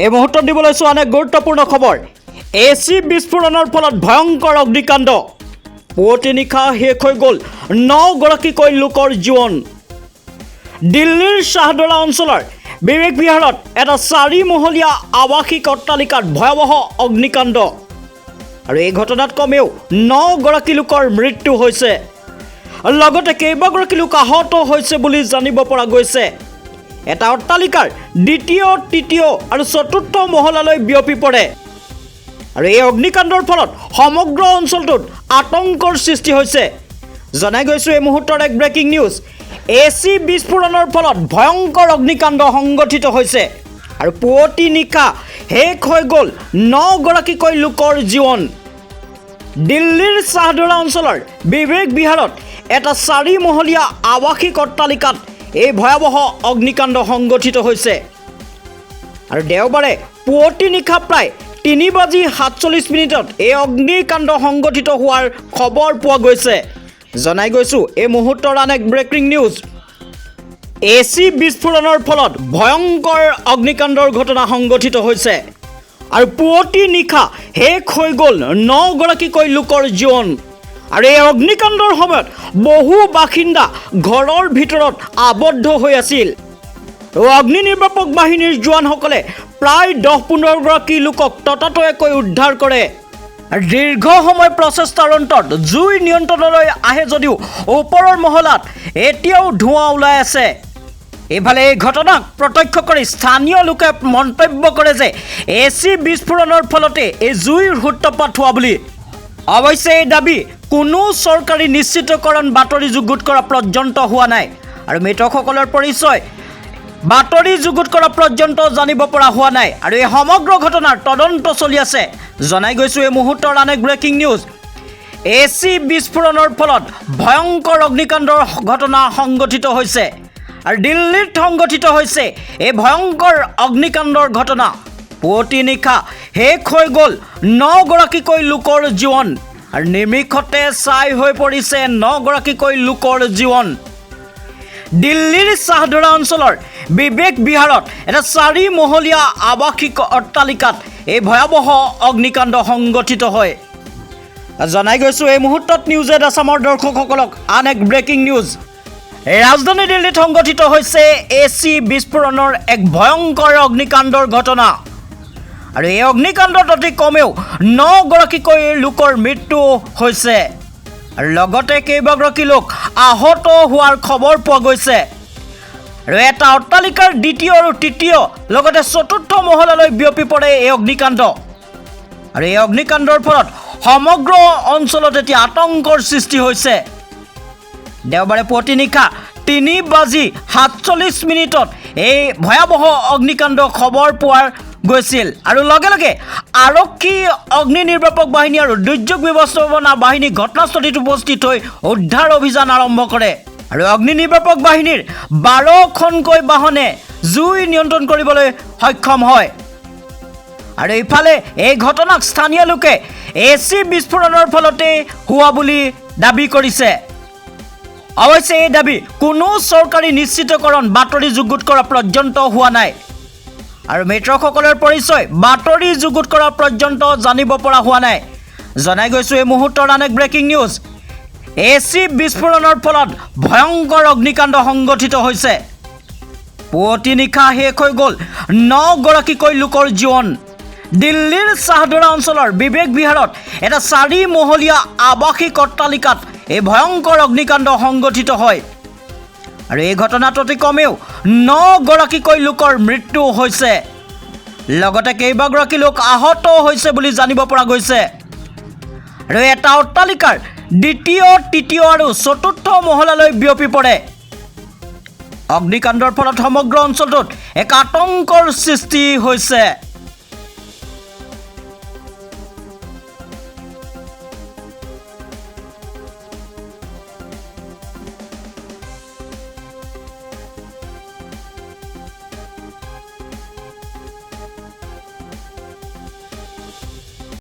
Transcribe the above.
এই মুহূৰ্তত দিবলৈ আন এক গুৰুত্বপূৰ্ণ খবৰ। এচি বিস্ফোৰণৰ ফলত ভয়ংকৰ অগ্নিকাণ্ড। পুৱতি নিশা শেষ হৈ গ'ল 9 গৰাকীকৈ লোকৰ জীৱন। দিল্লীৰ শ্বাহদৰা অঞ্চলৰ বিবেক বিহাৰত এটা 4 মহলীয়া আৱাসিক অট্টালিকাত ভয়াৱহ অগ্নিকাণ্ড। আৰু এই ঘটনাত কমেও 9 গৰাকী লোকৰ মৃত্যু হৈছে, লগতে কেইবাগৰাকী লোক আহত হৈছে বুলি জানিব পৰা গৈছে। এটা অট্টালিকাৰ দ্বিতীয়, তৃতীয় আৰু চতুৰ্থ মহলালৈ বিয়পি পৰে। আৰু এই অগ্নিকাণ্ডৰ ফলত সমগ্ৰ অঞ্চলটোত আতংকৰ সৃষ্টি হৈছে। জনাই গৈছোঁ এই মুহূৰ্তৰ এক ব্ৰেকিং নিউজ। এচি বিস্ফোৰণৰ ফলত ভয়ংকৰ অগ্নিকাণ্ড সংঘটিত হৈছে আৰু পুৱতি নিশা শেষ হৈ গ'ল 9 গৰাকীকৈ লোকৰ জীৱন। দিল্লীৰ শ্বাহদৰা অঞ্চলৰ বিবেক বিহাৰত এটা 4 মহলীয়া আৱাসিক অট্টালিকাত এই ভয়াৱহ অগ্নিকাণ্ড সংঘটিত হৈছে। আৰু দেওবাৰে পুৱতি নিশা প্ৰায় 3:47 এই অগ্নিকাণ্ড সংঘটিত হোৱাৰ খবৰ পোৱা গৈছে। জনাই গৈছোঁ এই মুহূৰ্তৰ আন এক ব্ৰেকিং নিউজ। এচি বিস্ফোৰণৰ ফলত ভয়ংকৰ অগ্নিকাণ্ডৰ ঘটনা সংঘটিত হৈছে আৰু পুৱতি নিশা শেষ হৈ গ'ল 9 গৰাকীকৈ লোকৰ জীৱন। আৰু এই অগ্নিকাণ্ডৰ সময়ত বহু বাসিন্দা ঘৰৰ ভিতৰত আবদ্ধ হৈ আছিল। অগ্নি নিৰ্বাপক বাহিনীৰ জোৱানসকলে প্ৰায় 10-15 গৰাকী লোকক ততাতৈয়াকৈ উদ্ধাৰ কৰে। দীৰ্ঘ সময় প্ৰচেষ্টাৰ অন্তত জুই নিয়ন্ত্ৰণলৈ আহে যদিও ওপৰৰ মহলাত এতিয়াও ধোঁৱা ওলাই আছে। এইফালে এই ঘটনাক প্ৰত্যক্ষ কৰি স্থানীয় লোকে মন্তব্য কৰে যে এচি বিস্ফোৰণৰ ফলতে এই জুইৰ সূত্ৰপাত হোৱা বুলি। অৱশ্যে এই দাবী কোনো চৰকাৰী নিশ্চিতকৰণ বাতৰি যুগুত কৰা পৰ্যন্ত হোৱা নাই আৰু মৃতকসকলৰ পৰিচয় বাতৰি যুগুত কৰা পৰ্যন্ত জানিব পৰা হোৱা নাই। আৰু এই সমগ্ৰ ঘটনাৰ তদন্ত চলি আছে। জনাই গৈছোঁ এই মুহূৰ্তৰ আন এক ব্ৰেকিং নিউজ। এচি বিস্ফোৰণৰ ফলত ভয়ংকৰ অগ্নিকাণ্ডৰ ঘটনা সংঘটিত হৈছে আৰু দিল্লীত সংঘটিত হৈছে এই ভয়ংকৰ অগ্নিকাণ্ডৰ ঘটনা। পুৱতি নিশা শেষ হৈ গ'ল 9 গৰাকীকৈ লোকৰ জীৱন আৰু নিমিষতে ছাই হৈ পৰিছে 9 গৰাকীকৈ লোকৰ জীৱন। দিল্লীৰ শ্বাহদৰা অঞ্চলৰ বিবেক বিহাৰত এটা 4 মহলীয়া আৱাসিক অট্টালিকাত এই ভয়াৱহ অগ্নিকাণ্ড সংঘটিত হয়। জনাই গৈছোঁ এই মুহূৰ্তত নিউজ এড আছামৰ দৰ্শকসকলক আন এক ব্ৰেকিং নিউজ। ৰাজধানী দিল্লীত সংঘটিত হৈছে এচি বিস্ফোৰণৰ এক ভয়ংকৰ অগ্নিকাণ্ডৰ ঘটনা। আৰু এই অগ্নিকাণ্ডত অতি কমেও 9 গৰাকীকৈ লোকৰ মৃত্যু হৈছে আৰু লগতে কেইবাগৰাকী লোক আহত হোৱাৰ খবৰ পোৱা গৈছে। আৰু এটা অট্টালিকাৰ দ্বিতীয় আৰু তৃতীয় লগতে চতুৰ্থ মহলালৈ বিয়পি পৰে এই অগ্নিকাণ্ড। আৰু এই অগ্নিকাণ্ডৰ ফলত সমগ্ৰ অঞ্চলত এতিয়া আতংকৰ সৃষ্টি হৈছে। দেওবাৰে পুৱতি নিশা 3:47 এই ভয়াৱহ অগ্নিকাণ্ড খবৰ পোৱা গৈছিল আৰু লগে লগে আৰক্ষী, অগ্নি নিৰ্বাপক বাহিনী আৰু দুৰ্যোগ ব্যৱস্থাপনা বাহিনী ঘটনাস্থলীত উপস্থিত হৈ উদ্ধাৰ অভিযান আৰম্ভ কৰে। আৰু অগ্নি নিৰ্বাপক বাহিনীৰ 12খনকৈ বাহনে জুই নিয়ন্ত্ৰণ কৰিবলৈ সক্ষম হয়। আৰু ইফালে এই ঘটনাক স্থানীয় লোকে এচি বিস্ফোৰণৰ ফলতে হোৱা বুলি দাবী কৰিছে। অৱশ্যে এই দাবী কোনো চৰকাৰী নিশ্চিতকৰণ বাতৰি যুগুত কৰা পৰ্যন্ত হোৱা নাই আৰু মৃতকসকলৰ পৰিচয় বাতৰি যুগুত কৰা পৰ্যন্ত জানিব পৰা হোৱা নাই। জনাই গৈছোঁ এই মুহূৰ্তৰ আন এক ব্ৰেকিং নিউজ। এচি বিস্ফোৰণৰ ফলত ভয়ংকৰ অগ্নিকাণ্ড সংঘটিত হৈছে। পুৱতি নিশা শেষ হৈ গ'ল 9 গৰাকীকৈ লোকৰ জীৱন। দিল্লীৰ শ্বাহদৰা অঞ্চলৰ বিবেক বিহাৰত এটা 4 মহলীয়া আৱাসিক অট্টালিকাত এই ভয়ংকৰ অগ্নিকাণ্ড সংঘটিত হয় আৰু এই ঘটনাত অতি কমেও 9 গৰাকীকৈ লোকৰ মৃত্যু হৈছে, লগতে কেইবাগৰাকী লোক আহত হৈছে বুলি জানিব পৰা গৈছে। আৰু এটা অট্টালিকাৰ দ্বিতীয়, তৃতীয় আৰু চতুৰ্থ মহলালৈ বিয়পি পৰে। অগ্নিকাণ্ডৰ ফলত সমগ্ৰ অঞ্চলটোত এক আতংকৰ সৃষ্টি হৈছে।